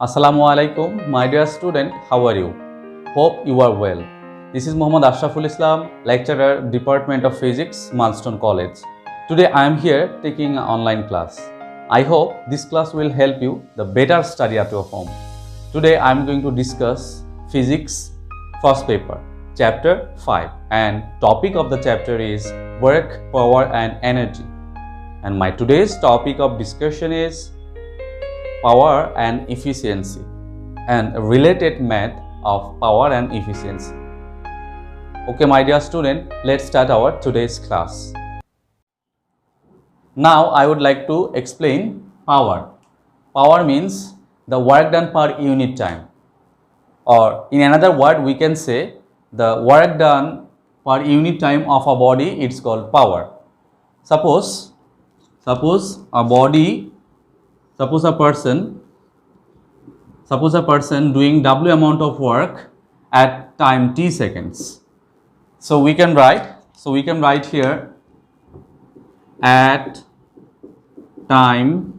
Assalamu alaikum, my dear student, how are you? Hope you are well. This is Muhammad Ashraful Islam, lecturer, Department of Physics, Milestone College. Today I am here taking an online class. I hope this class will help you the better study at your home. Today I am going to discuss Physics first paper, chapter 5, and topic of the chapter is work, power and energy. And my today's topic of discussion is power and efficiency and related math of power and efficiency. Okay, my dear student, let's start our today's class. Now I would like to explain power. Power means the work done per unit time, or in another word we can say the work done per unit time of a body, it's called power. Suppose a person doing W amount of work at time t seconds. So we can write here at time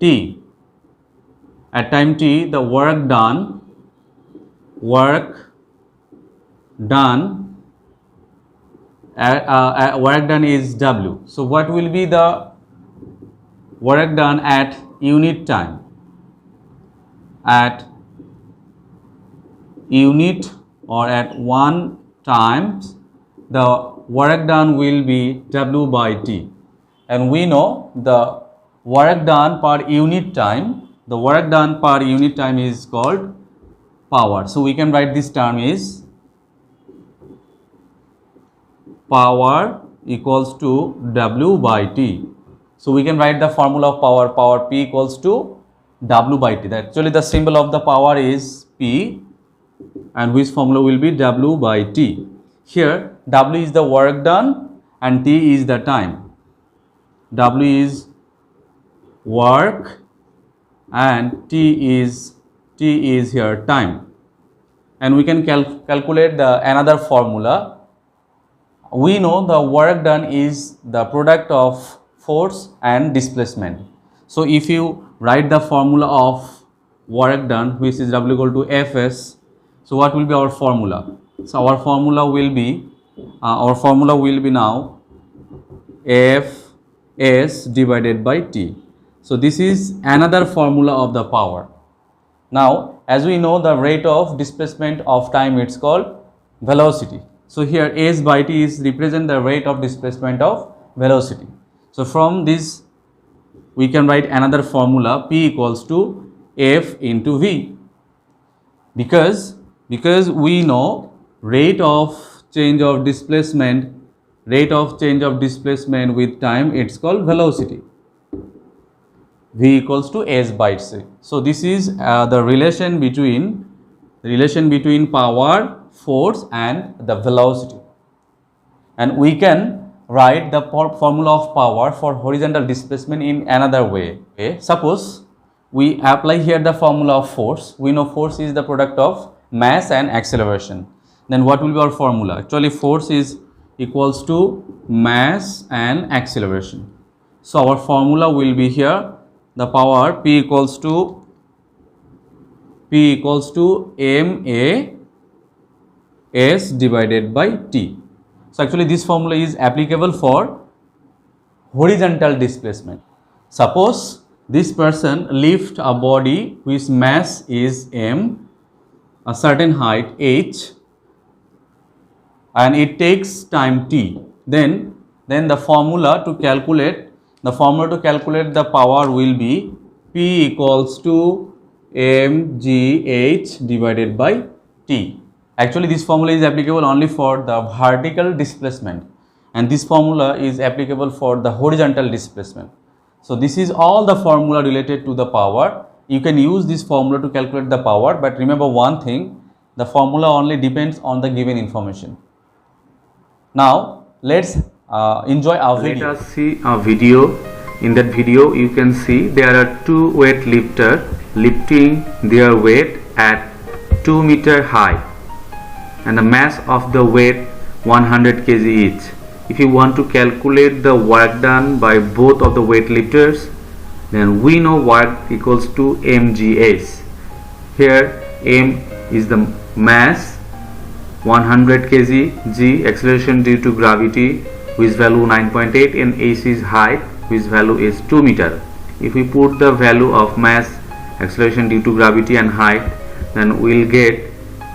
t. At time t, the work done is W. So what will be the work done at unit time? At unit or at 1 times, the work done will be W by T. And we know the work done per unit time, is called power. So we can write this term is power equals to W by T. So we can write the formula of power P equals to W by T. Actually the symbol of the power is P, and which formula will be W by T. Here W is the work done and T is the time. W is work and T is here time. And we can calculate the another formula. We know the work done is the product of force and displacement. So if you write the formula of work done, which is W equal to Fs, so what will be our formula? So our formula will be now Fs divided by T. So this is another formula of the power. Now as we know the rate of displacement of time, it's called velocity. So here S by T is represent the rate of displacement of velocity. So from this we can write another formula, P equals to F into V, because we know rate of change of displacement with time, it's called velocity. V equals to S by T. So this is the relation between power, force and the velocity. And we can write the formula of power for horizontal displacement in another way. Okay? Suppose we apply here the formula of force. We know force is the product of mass and acceleration. Then what will be our formula? Actually force is equals to mass and acceleration. So our formula will be here the power P equals to ma S divided by T. So actually this formula is applicable for horizontal displacement. Suppose this person lift a body whose mass is m, a certain height h, and it takes time t. Then the formula to calculate the power will be P equals to mgh divided by T. Actually this formula is applicable only for the vertical displacement, and this formula is applicable for the horizontal displacement. So this is all the formula related to the power. You can use this formula to calculate the power, but remember one thing, the formula only depends on the given information. Now let's enjoy our video. Let us see a video. In that video you can see there are two weight lifters lifting their weight at 2 meter high, and the mass of the weight 100 kg each. If you want to calculate the work done by both of the weight lifters, then we know work equals to mgh. Here m is the mass 100 kg, g acceleration due to gravity which value 9.8, and h is height which value is 2 meter. If we put the value of mass, acceleration due to gravity and height, then we'll get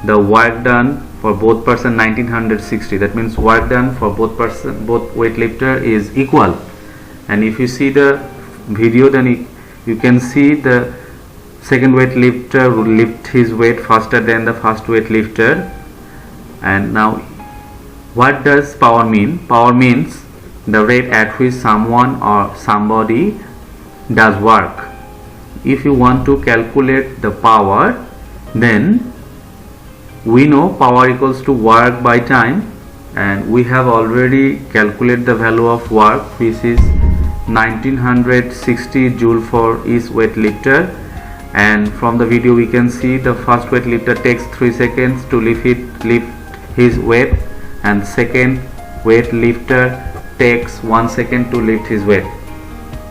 the work done for both person 1960. That means work done for both weightlifter is equal. And if you see the video, then you can see the second weightlifter will lift his weight faster than the first weightlifter. And now, what does power mean? Power means the rate at which someone or somebody does work. If you want to calculate the power, then we know power equals to work by time, and we have already calculated the value of work, which is 1960 joule for each weightlifter. And from the video we can see the first weightlifter takes 3 seconds to lift his weight, and second weightlifter takes 1 second to lift his weight.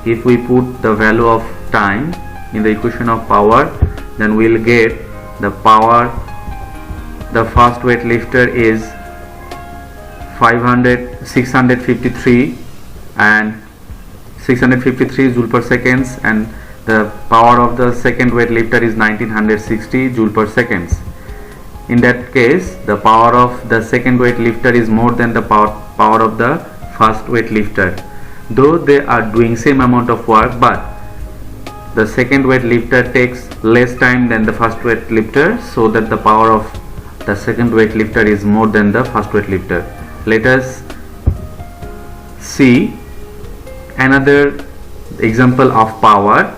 If we put the value of time in the equation of power, then we'll get the power. The first weightlifter is 653 and 653 joule per seconds, and the power of the second weightlifter is 1960 joule per seconds. In that case, the power of the second weightlifter is more than the power of the first weightlifter, though they are doing same amount of work, but the second weightlifter takes less time than the first weightlifter, so that the power of the second weightlifter is more than the first weightlifter. Let us see another example of power.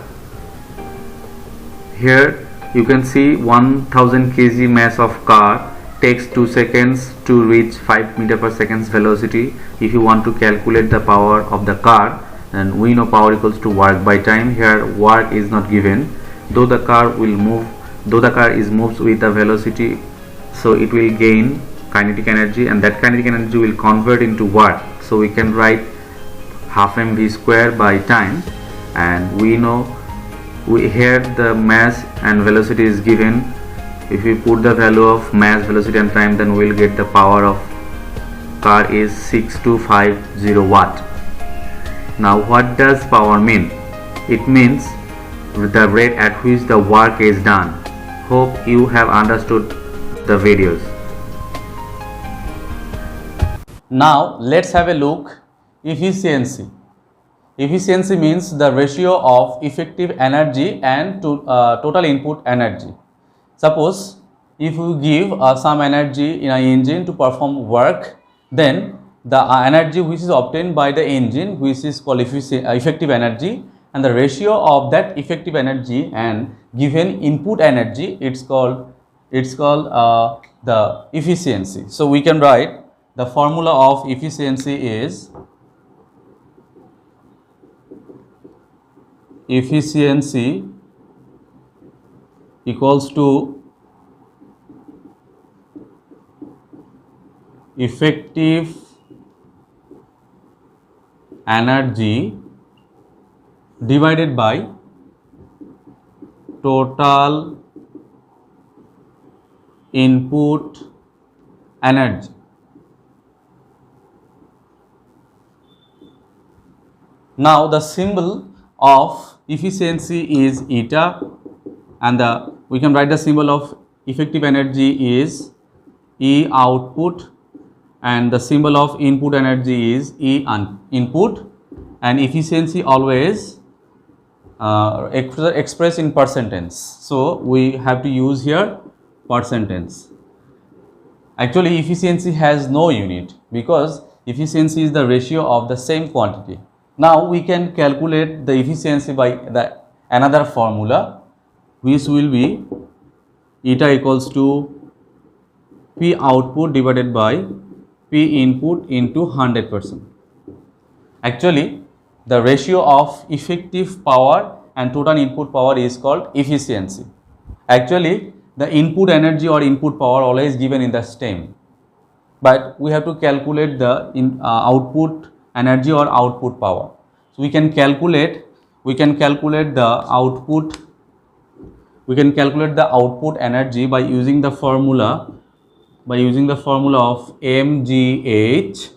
Here you can see 1000 kg mass of car takes 2 seconds to reach 5 meter per second velocity. If you want to calculate the power of the car, then we know power equals to work by time. Here work is not given, though the car is moved with the velocity, so it will gain kinetic energy, and that kinetic energy will convert into work. So we can write half mv square by time, and we know here the mass and velocity is given. If we put the value of mass, velocity and time, then we will get the power of car is 6250 watt. Now what does power mean? It means the rate at which the work is done. Hope you have understood the videos. Now let's have a look efficiency. Efficiency means the ratio of effective energy and total input energy. Suppose if you give some energy in an engine to perform work, then the energy which is obtained by the engine, which is called effective energy, and the ratio of that effective energy and given input energy, it's called the efficiency. So we can write the formula of efficiency is efficiency equals to effective energy divided by total input energy. Now the symbol of efficiency is eta, and we can write the symbol of effective energy is E output, and the symbol of input energy is E input, and efficiency always expressed in percentage. So we have to use here percentage. Actually efficiency has no unit because efficiency is the ratio of the same quantity. Now we can calculate the efficiency by another formula, which will be eta equals to P output divided by P input into 100%. Actually the ratio of effective power and total input power is called efficiency. Actually the input energy or input power always given in the stem, but we have to calculate the output energy or output power. So we can calculate the output we can calculate the output energy by using the formula of mgh.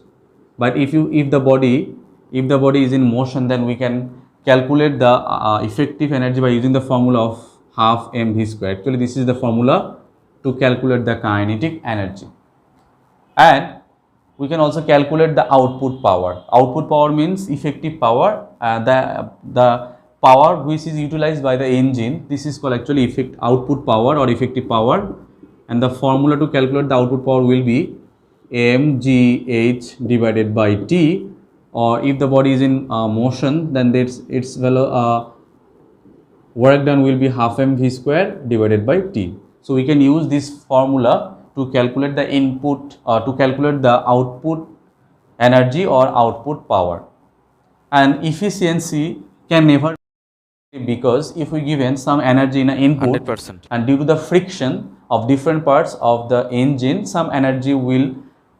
But if the body is in motion, then we can calculate the effective energy by using the formula of half mv square. Actually, this is the formula to calculate the kinetic energy. And we can also calculate the output power. Output power means effective power, the power which is utilized by the engine. This is called actually output power or effective power, and the formula to calculate the output power will be mgh divided by t, or if the body is in motion, then its work done will be half mv square divided by t. So we can use this formula to calculate the input to calculate the output energy or output power. And efficiency can never be, because if we given some energy in an input 100%. and due to the friction of different parts of the engine, some energy will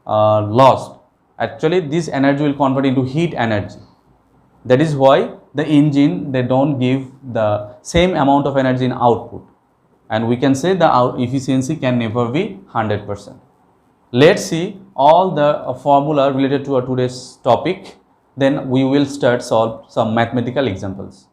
lost. Actually, this energy will convert into heat energy. That is why the engine, they don't give the same amount of energy in output, and we can say the efficiency can never be 100%. Let's see all the formula related to our today's topic, then we will start solve some mathematical examples.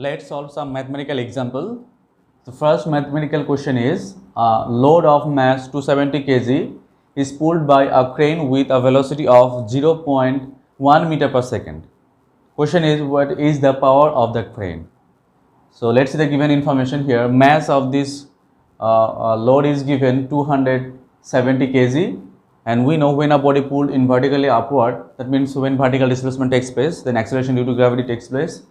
Let's solve some mathematical example. The first mathematical question is, a load of mass 270 kg is pulled by a crane with a velocity of 0.1 meter per second. Question is, what is the power of the crane? So let's see the given information here. Mass of this load is given 270 kg, and we know when a body pulled in vertically upward, that means when vertical displacement takes place, then acceleration due to gravity takes place.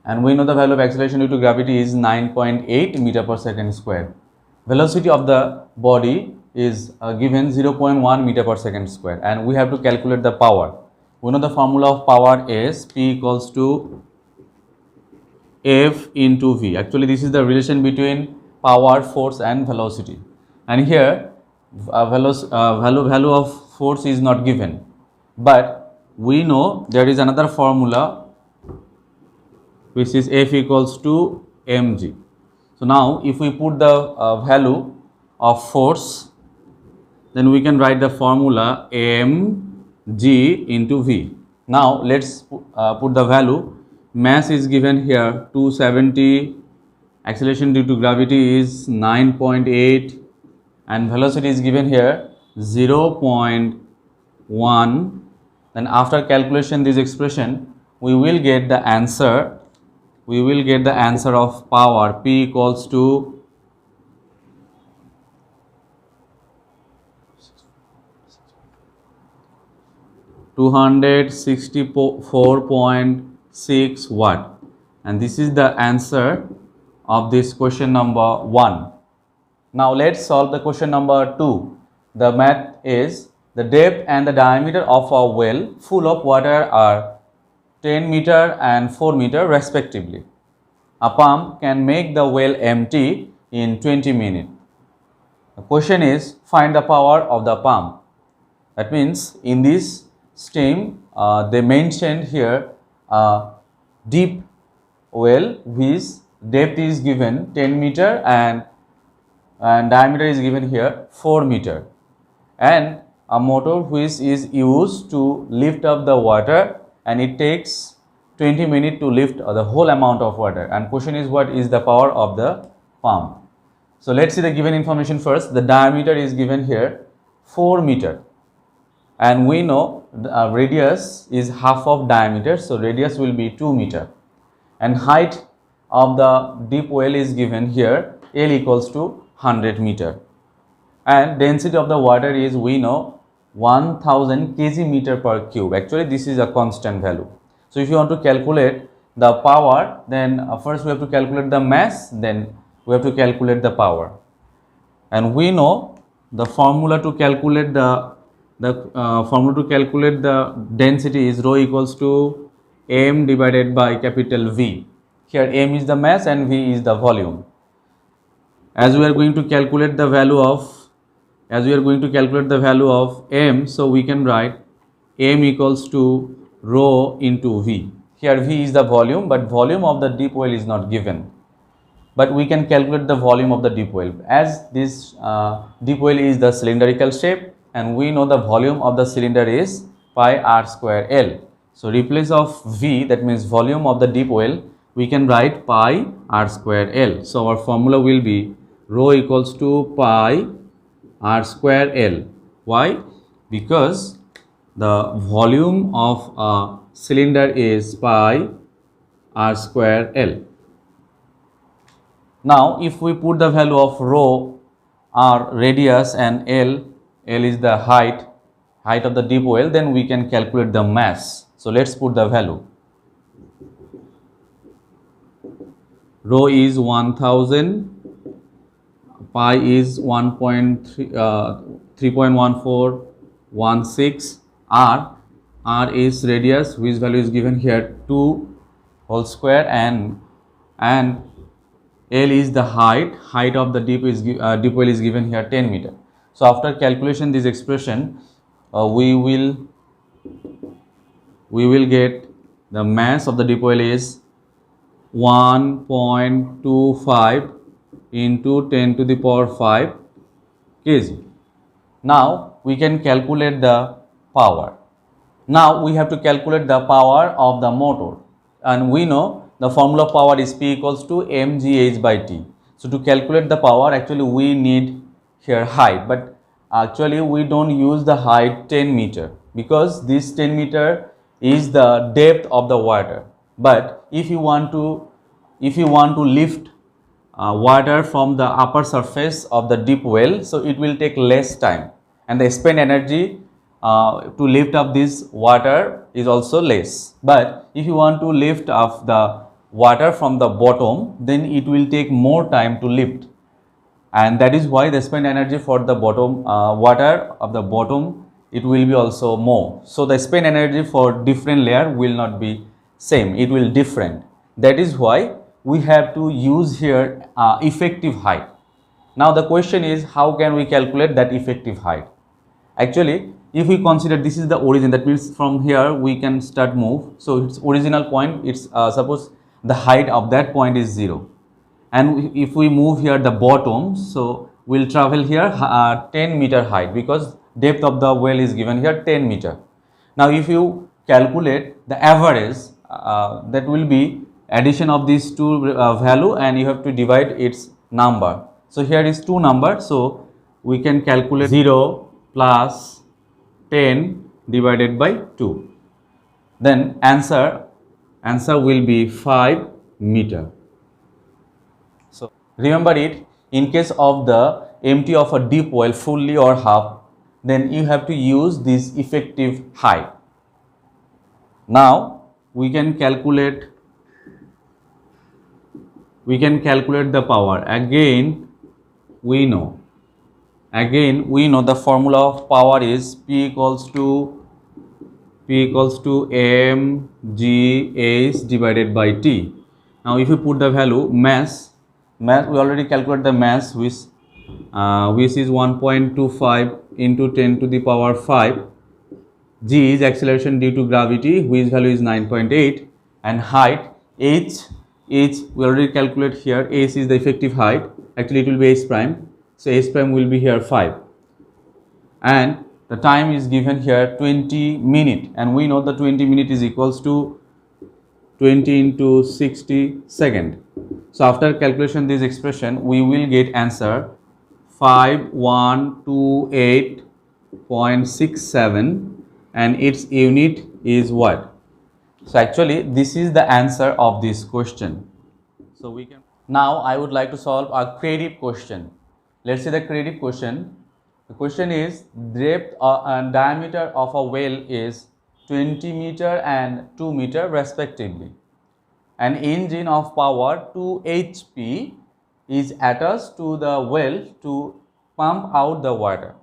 And we know the value of acceleration due to gravity is 9.8 meter per second square. Velocity of the body is given 0.1 meter per second square, and we have to calculate the power. We know the formula of power is P equals to F into V. Actually, this is the relation between power, force and velocity. And here value of force is not given, but we know there is another formula which is F equals to mg. So now if we put the value of force, then we can write the formula mg into v. Now let's put the value. Mass is given here 270, acceleration due to gravity is 9.8, and velocity is given here 0.1. Then after calculation this expression, we will get the answer. We will get the answer of power P equals to 264.6 watt, and this is the answer of this question number 1. Now let's solve the question number 2. The math is, the depth and the diameter of a well full of water are 10 meter and 4 meter respectively. A pump can make the well empty in 20 minutes. The question is, find the power of the pump. That means in this stream they mentioned here a deep well whose depth is given 10 meter and diameter is given here 4 meter, and a motor which is used to lift up the water, and it takes 20 minutes to lift the whole amount of water. And question is, what is the power of the pump? So let's see the given information first. The diameter is given here 4 meter, and we know the radius is half of diameter, so radius will be 2 meter, and height of the deep well is given here L equals to 100 meter, and density of the water is, we know, 1000 kg meter per cube. Actually, this is a constant value. So if you want to calculate the power, then first we have to calculate the mass, then we have to calculate the power. And we know the formula to calculate the density is rho equals to m divided by capital V. Here m is the mass and V is the volume. As we are going to calculate the value of m, so we can write m equals to rho into V. Here V is the volume, but volume of the deep well is not given. But we can calculate the volume of the deep well. As this deep well is the cylindrical shape, and we know the volume of the cylinder is pi r square L. So replace of V, that means volume of the deep well, we can write pi r square L. So our formula will be rho equals to pi r square L. Why? Because the volume of a cylinder is pi r square L. Now, if we put the value of rho, r radius, and L is the height of the deep well, then we can calculate the mass. So let's put the value. Rho is 1000, pi is 3.1416, r is radius, whose value is given here 2 whole square, and L is the height of the deep well is given here 10 meter. So after calculation this expression, we will get the mass of the deep well is 1.25 into 10 to the power 5 kg. Now we can calculate the power. Now we have to calculate the power of the motor, and we know the formula of power is P equals to mgh by T. So to calculate the power, actually we need here height, but actually we don't use the height 10 meter, because this 10 meter is the depth of the water. But if you want to lift water from the upper surface of the deep well, so it will take less time, and the spent energy to lift up this water is also less. But if you want to lift up the water from the bottom, then it will take more time to lift, and that is why the spent energy for the bottom water of the bottom, it will be also more. So the spent energy for different layer will not be same, it will different. That is why we have to use here effective height. Now the question is, how can we calculate that effective height? Actually, if we consider this is the origin, that means from here we can start move. So its original point, it's suppose the height of that point is 0, and if we move here the bottom, so we'll travel here 10 meter height, because depth of the well is given here 10 meter. Now if you calculate the average, that will be addition of these two value, and you have to divide its number. So here is 2 number, so we can calculate 0 plus 10 divided by 2. Then answer will be 5 meter. So remember it, in case of the empty of a deep well fully or half, then you have to use this effective height. Now we can calculate the power. Again we know the formula of power is P equals to mgh divided by T. Now if you put the value mass, we already calculated the mass, which is 1.25 into 10 to the power 5. G is acceleration due to gravity, whose value is 9.8, and height h we already calculate here. H is the effective height, actually it will be h prime, so h prime will be here 5, and the time is given here 20 minute, and we know the 20 minute is equals to 20 into 60 second. So after calculation this expression, we will get answer 5128.67, and its unit is what? So actually this is the answer of this question. So we can now, I would like to solve a creative question. Let's see the creative question. The question is depth and diameter of a well is 20 meter and 2 meter respectively. An engine of power 2 HP is attached to the well to pump out the water.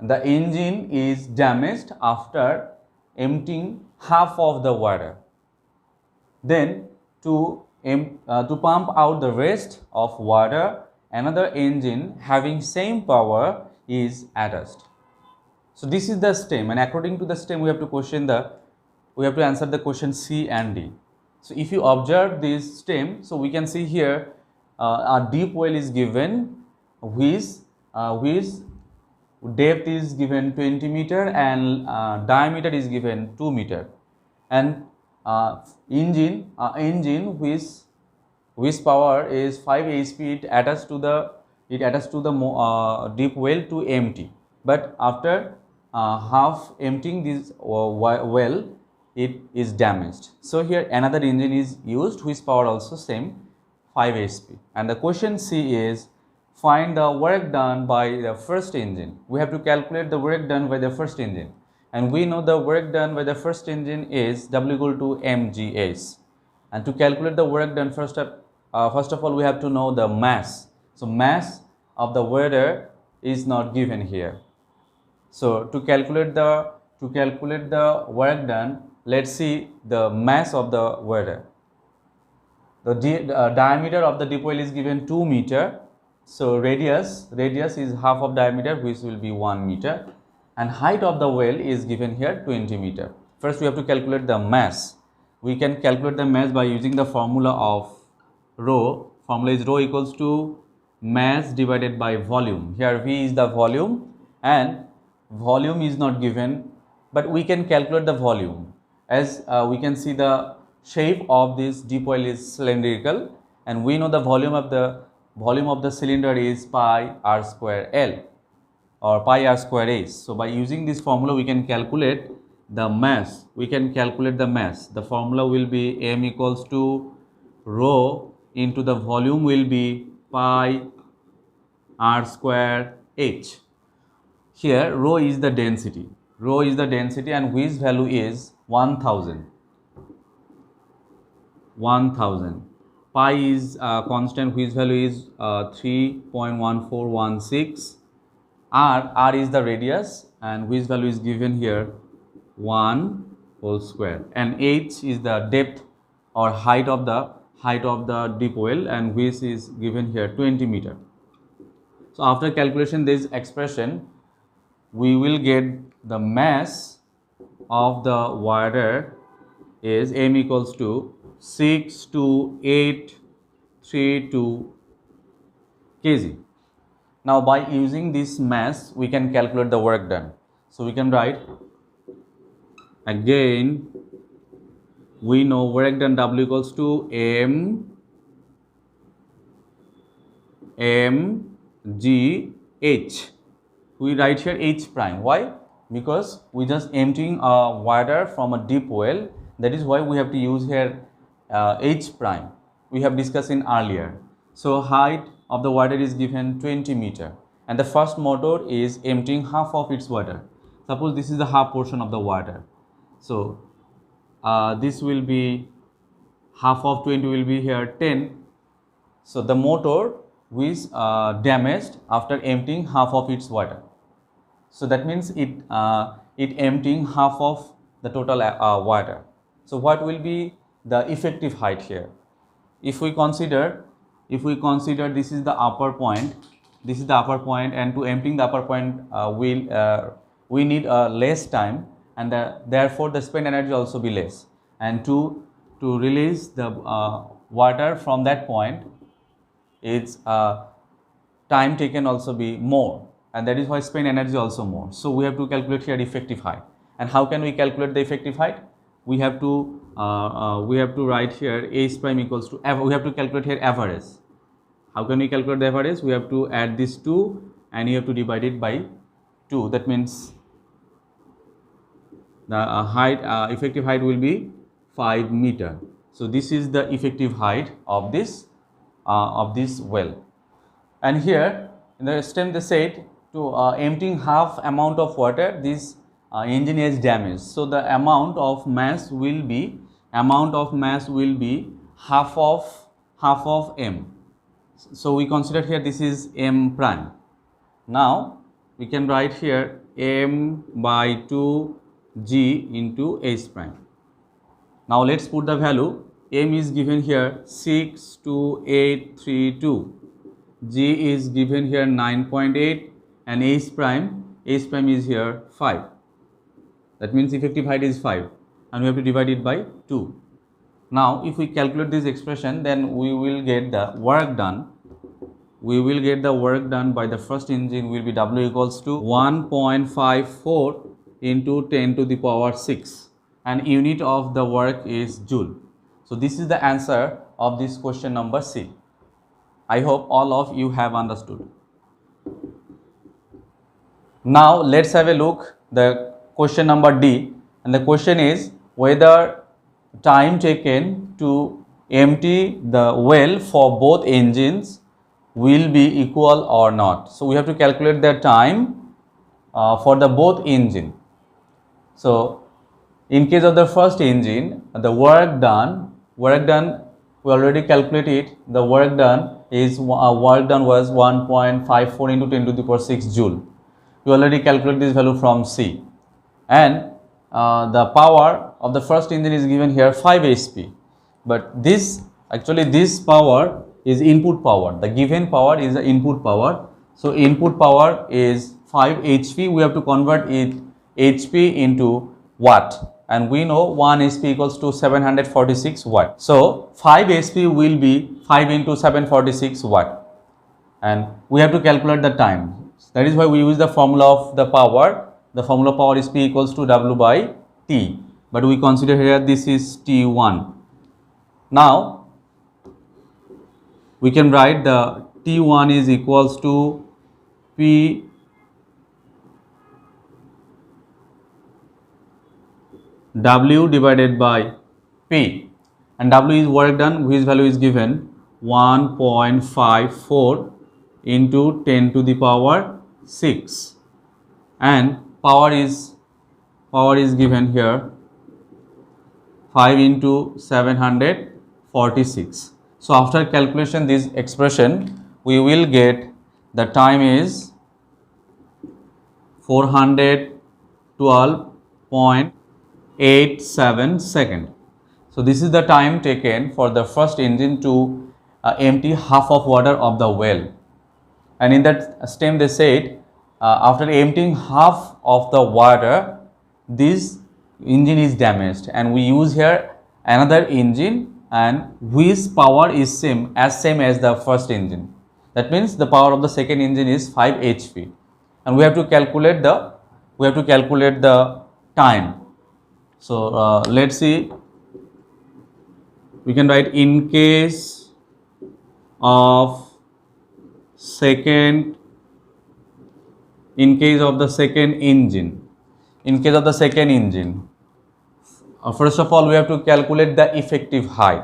The engine is damaged after emptying half of the water. Then to pump out the rest of water, another engine having same power is attached. So this is the stem, and according to the stem we have to answer the question C and D. So if you observe this stem, so we can see here a deep well is given which depth is given 20 meter and diameter is given 2 meter, and engine which power is 5 HP, it attached to the deep well to empty, but after half emptying this well it is damaged. So here another engine is used which power also same 5 HP, and the question C is find the work done by the first engine. We have to calculate the work done by the first engine, and we know the work done by the first engine is W equal to mgh. And to calculate the work done, first of all we have to know the mass. So mass of the water is not given here. So to calculate the work done, let's see the mass of the water. The diameter of the deep well is given 2 meter. So radius is half of diameter, which will be 1 meter, and height of the well is given here 20 meter. First we have to calculate the mass. We can calculate the mass by using the formula of rho. Formula is rho equals to mass divided by volume. Here V is the volume and volume is not given, but we can calculate the volume. As we can see, the shape of this deep well is cylindrical, and we know the volume of the cylinder is pi r square L or pi r square H. So by using this formula we can calculate the mass. The formula will be m equals to rho into the volume will be pi r square H. Here rho is the density, and which value is 1000. Pi is constant, whose value is 3.1416. R is the radius, and whose value is given here 1 whole square, and H is the depth or height of the deep well, and which is given here 20 meter. So after calculation this expression, we will get the mass of the water is m equals to 62832 kg. Now by using this mass we can calculate the work done. So we can write again, we know work done W equals to mgh. We write here H prime. Why? Because we just emptying water from a deep well. That is why we have to use here H prime. We have discussed in earlier. So height of the water is given 20 meter, and the first motor is emptying half of its water. Suppose this is the half portion of the water. So this will be half of 20 will be here 10. So the motor is damaged after emptying half of its water. So that means it emptying half of the total water. So what will be the effective height here? If we consider this is the upper point, and to emptying the upper point we need less time, and therefore the spent energy also be less, and to release the water from that point, its time taken also be more, and that is why spent energy also more. So we have to calculate here effective height. And how can we calculate the effective height? We have to write here H prime equals to, we have to calculate here average. How can we calculate the average? We have to add this 2 and you have to divide it by 2. That means the effective height will be 5 meter. So this is the effective height of this well. And here in the stem they said to emptying half amount of water, this engine is damaged. So the amount of mass will be half of m. So we consider here this is m prime. Now we can write here m by 2 g into h prime. Now let's put the value. M is given here 62832, G is given here 9.8, and H prime is here 5. That means effective height is 5, and we have to divide it by 2. Now if we calculate this expression, then we will get the work done. We will get the work done by the first engine will be W equals to 1.54 into 10 to the power 6, and unit of the work is joule. So this is the answer of this question number C. I hope all of you have understood. Now let's have a look the question number D, and the question is whether time taken to empty the well for both engines will be equal or not. So we have to calculate the time for the both engine. So in case of the first engine, the work done we already calculated. The work done was 1.54 into 10 to the power 6 joule. We already calculated this value from C, and the power of the first engine is given here 5 HP, but this power is input power. The given power is the input power. So input power is 5 HP. We have to convert it HP into watt, and we know 1 HP equals to 746 watt. So 5 HP will be 5 into 746 watt, and we have to calculate the time. That is why we use the formula of the power. The formula of power is P equals to W by T, but we consider here this is T1. Now we can write the T1 is equals to P W divided by P, and W is work done, whose value is given 1.54 into 10 to the power 6, and power is given here 5 into 746. So after calculation this expression, we will get the time is 412.87 seconds. So this is the time taken for the first engine to empty half of water of the well, and in that step they said after emptying half of the water, this engine is damaged, and we use here another engine, and whose power is same as the first engine. That means the power of the second engine is 5 HP, and we have to calculate the time. So let's see. We can write in case of the second engine. First of all, we have to calculate the effective height,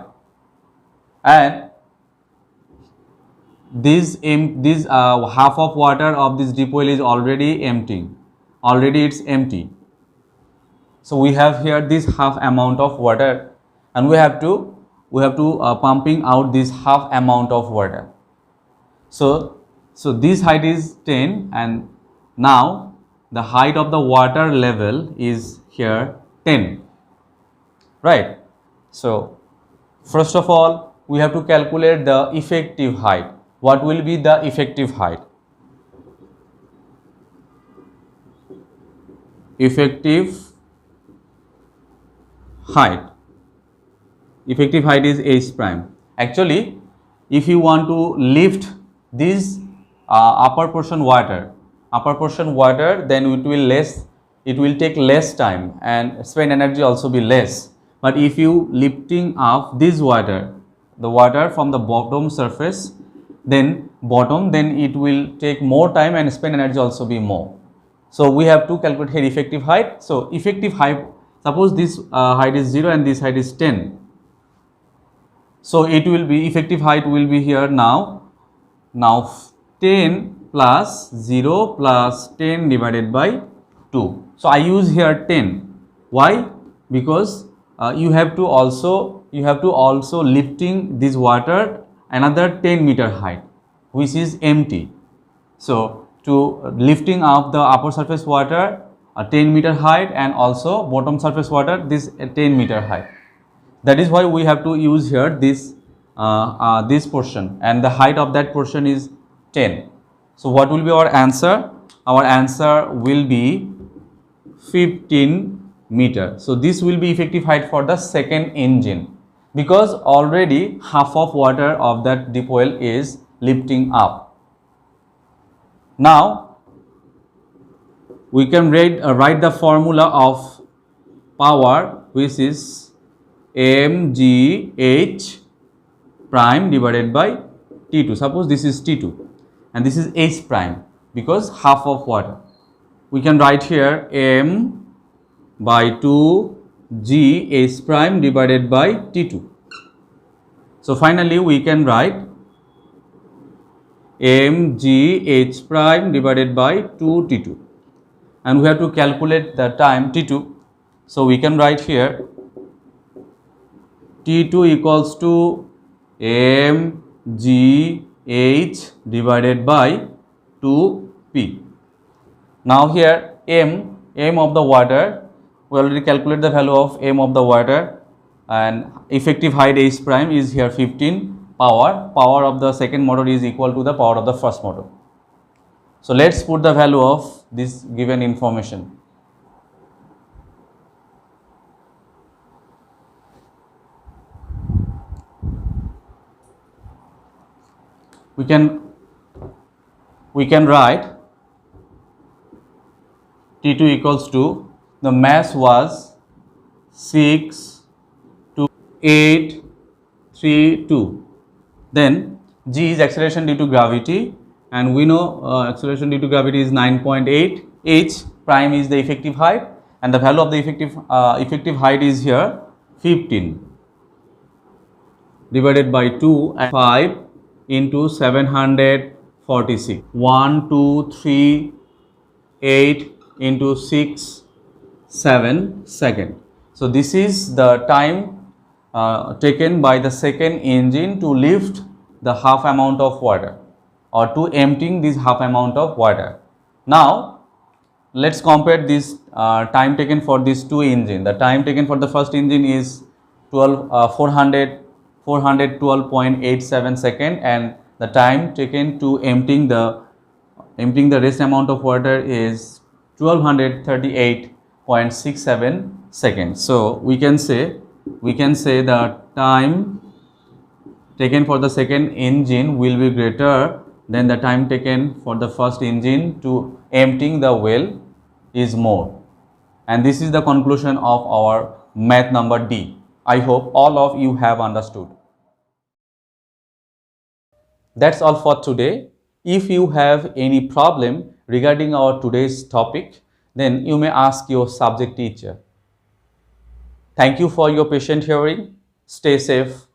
and this half of water of this deep well is already empty. It's empty. So we have here this half amount of water, and we have to pumping out this half amount of water. So this height is 10, and now the height of the water level is here 10, right? So first of all, we have to calculate the effective height. What will be the effective height? Effective height is H prime. Actually, if you want to lift this upper portion water, then it will take less time, and spend energy also be less. But if you lifting up this water, the water from the bottom surface, then it will take more time and spend energy also be more. So we have to calculate here effective height. So effective height, suppose this height is 0 and this height is 10. So it will be effective height will be here now 10 plus 0 plus 10 divided by 2. So I use here 10. Why? Because you have to also lifting this water another 10 meter height, which is empty. So to lifting up the upper surface water 10 meter height, and also bottom surface water this 10 meter height. That is why we have to use here this this portion, and the height of that portion is 10. So what will be our answer? Our answer will be 15 meter. So this will be effective height for the second engine, because already half of water of that deep well is lifting up. Now we can write the formula of power, which is mgh prime divided by T2. Suppose this is T2 and this is H prime, because half of water. We can write here m by 2 g H prime divided by T2. So finally we can write mgh prime divided by 2 T2, and we have to calculate the time T2. So we can write here T2 equals to mgh divided by 2p. Now here m of the water, we already calculate the value of m of the water, and effective height H prime is here 15. Power of the second motor is equal to the power of the first motor. So let's put the value of this given information. We can write T2 equals to, the mass was 62832. Then g is acceleration due to gravity, and we know acceleration due to gravity is 9.8. H prime is the effective height, and the value of the effective height is here 15 divided by 2, and 5 into 746. 1 2 3 8 into 6 7 second. So this is the time taken by the second engine to lift the half amount of water, or to emptying this half amount of water. Now let's compare this time taken for these two engines. The time taken for the first engine is 412.87 second, and the time taken to emptying the rest amount of water is 1238.67 seconds. So we can say the time taken for the second engine will be greater than the time taken for the first engine to emptying the well is more. And this is the conclusion of our math number D. I hope all of you have understood. That's all for today. If you have any problem regarding our today's topic, then you may ask your subject teacher. Thank you for your patient hearing. Stay safe.